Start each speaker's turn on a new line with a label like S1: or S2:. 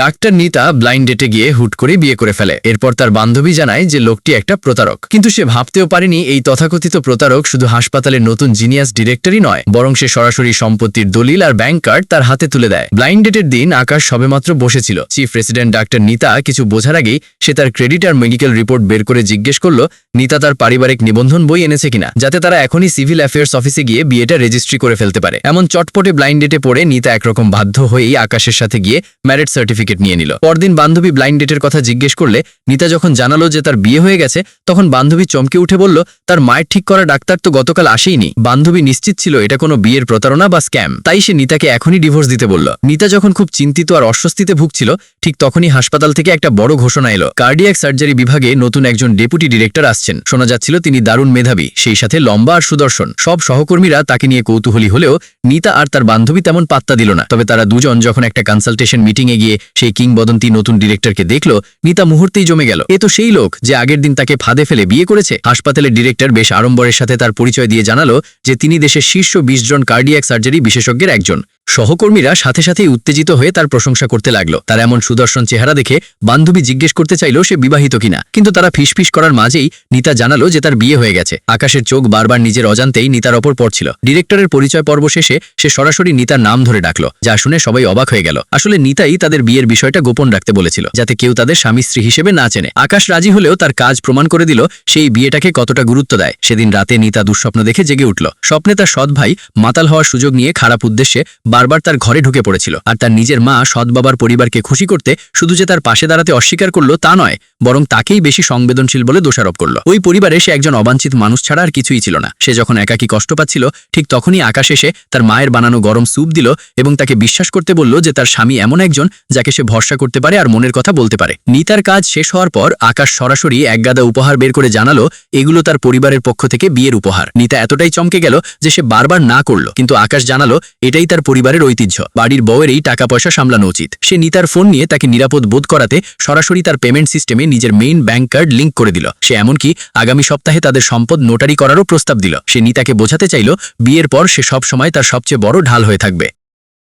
S1: Doctor নিতা blind ডেটে গিয়ে হুট করে বিয়ে করে ফেলে। এরপর তার বান্ধবী জানায় যে লোকটি একটা প্রতারক, কিন্তু সে ভাবতেও পারেনি এই তথাকথিত প্রতারক শুধু হাসপাতালের নতুন জিনিয়াস ডিরেক্টরই নয়, বরং সে সরাসরি সম্পত্তির দলিল আর ব্যাংক কার্ড তার হাতে তুলে দেয়। ব্লাইন্ড ডেটের দিন আকাশ সবেমাত্র বসেছিল। চিফ রেসিডেন্ট ডাক্তার নিতা কিছু বোঝার আগেই সে তার ক্রেডিট আর মেডিকেল রিপোর্ট বের করে জিজ্ঞেস করল নিতা তার পারিবারিক নিবন্ধন বই এনেছে কিনা, যাতে তারা এখনই সিভিল অ্যাফেয়ার্স অফিসে গিয়ে বিয়েটা রেজিস্ট্রি করে ফেলতে পারে। এমন চটপটে ব্লাইন্ড ডেটে পড়ে নিতা একরকম বাধ্য হয়েই আকাশের সাথে গিয়ে ম্যারেজ সার্টিফিকেট নিয়ে নিল। পরদিন বান্ধবী ব্লাইন্ড ডেটের কথা জিজ্ঞেস করলে নিতা যখন জানালো যে তার বিয়ে হয়ে গেছে, তখন বান্ধবী চমকে উঠে বলল তার মায়ের ঠিক করা ডাক্তার তো গতকাল আসেইনি। বান্ধবী নিশ্চিত ছিল এটা কোনো বিয়ের প্রতারণা বা স্ক্যাম, তাই সে নিতাকে এখনই ডিভোর্স দিতে বলল। নিতা যখন খুব চিন্তিত আর অস্বস্তিতে ভুগছিল, ঠিক তখনই হাসপাতাল থেকে একটা বড় ঘোষণা এলো। কার্ডিয়াক সার্জারি বিভাগে নতুন একজন ডেপুটি ডিরেক্টর আসছেন। শোনা যাচ্ছিল তিনি দারুণ মেধাবী, সেই সাথে লম্বা আর সুদর্শন। সব সহকর্মীরা তাকে নিয়ে কৌতূহলী হলেও নিতা আর তার বান্ধবী তেমন পাত্তা দিল না। তবে তারা দুজন যখন একটা কনসালটেশন মিটিংয়ে গিয়ে সেই কিংবদন্তি নতুন ডিরেক্টরকে দেখল, নিতা মুহূর্তেই জমে গেল। এ তো সেই লোক যে আগের দিন তাকে ফাঁদে ফেলে বিয়ে করেছে। হাসপাতালের ডিরেক্টর বেশ আড়ম্বরের সাথে তার পরিচয় দিয়ে জানালো যে তিনি দেশের শীর্ষ 20 জন কার্ডিয়াক সার্জারি বিশেষজ্ঞের একজন। সহকর্মীরা সাথে সাথেই উত্তেজিত হয়ে তার প্রশংসা করতে লাগলো। তার এমন সুদর্শন চেহারা দেখে বান্ধবী জিজ্ঞেস করতে চাইল সে বিবাহিত কিনা, কিন্তু তারা ফিসফিস করার মাঝেই নিতা জানালো যে তার বিয়ে হয়ে গেছে। আকাশের চোখ বারবার নিজের অজান্তেই নিতার ওপর পড়ছিল। ডিরেক্টরের পরিচয় পর্ব শেষে সে সরাসরি নিতার নাম ধরে ডাকলো, যা শুনে সবাই অবাক হয়ে গেল। আসলে নিতাই তাদের বিয়ের বিষয়টা গোপন রাখতে বলেছিল, যাতে কেউ তাদের স্বামী স্ত্রী হিসেবে না চেনে। আকাশ রাজি হলেও তার কাজ প্রমাণ করে দিল সেই বিয়েটাকে কতটা গুরুত্ব দেয়। সেদিন রাতে নিতা দুঃস্বপ্ন দেখে জেগে উঠল। স্বপ্নে তার সৎ ভাই মাতাল হওয়ার সুযোগ নিয়ে খারাপ উদ্দেশ্যে বারবার তার ঘরে ঢুকে পড়েছিল, আর তার নিজের মা সৎ বাবার পরিবারকে খুশি করতে শুধু যে তার পাশে দাঁড়াতে অস্বীকার করলো তা নয়, বরং তাকেই বেশি সংবেদনশীল বলে দোষারোপ করলো। ওই পরিবারে সে একজন অবাঞ্ছিত মানুষ ছাড়া আর কিছুই ছিল না। সে যখন একাকী কষ্ট পাচ্ছিল, ঠিক তখনই আকাশ এসে তার মায়ের বানানো গরম স্যুপ দিল এবং তাকে বিশ্বাস করতে বলল যে তার স্বামী এমন একজন যাকে সে ভরসা করতে পারে আর মনের কথা বলতে পারে। নিতার কাজ শেষ হওয়ার পর আকাশ সরাসরি একগাদা উপহার বের করে জানালো এগুলো তার পরিবারের পক্ষ থেকে বিয়ের উপহার। নিতা এতটাই চমকে গেল যে সে বারবার না করলো, কিন্তু আকাশ জানালো এটাই তার পরিবারের ঐতিহ্য, বাড়ির বউয়েরই টাকা পয়সা সামলানো উচিত। সে নিতার ফোন নিয়ে তাকে নিরাপদ বোধ করাতে সরাসরি তার পেমেন্ট সিস্টেমে নিজের মেইন ব্যাংক কার্ড লিঙ্ক করে দিল। সে এমনকি আগামী সপ্তাহে তাদের সম্পদ নোটারি করারও প্রস্তাব দিল। সে নিতাকে বোঝাতে চাইল বিয়ের পর সে সব সময় তার সবচেয়ে বড় ঢাল হয়ে থাকবে।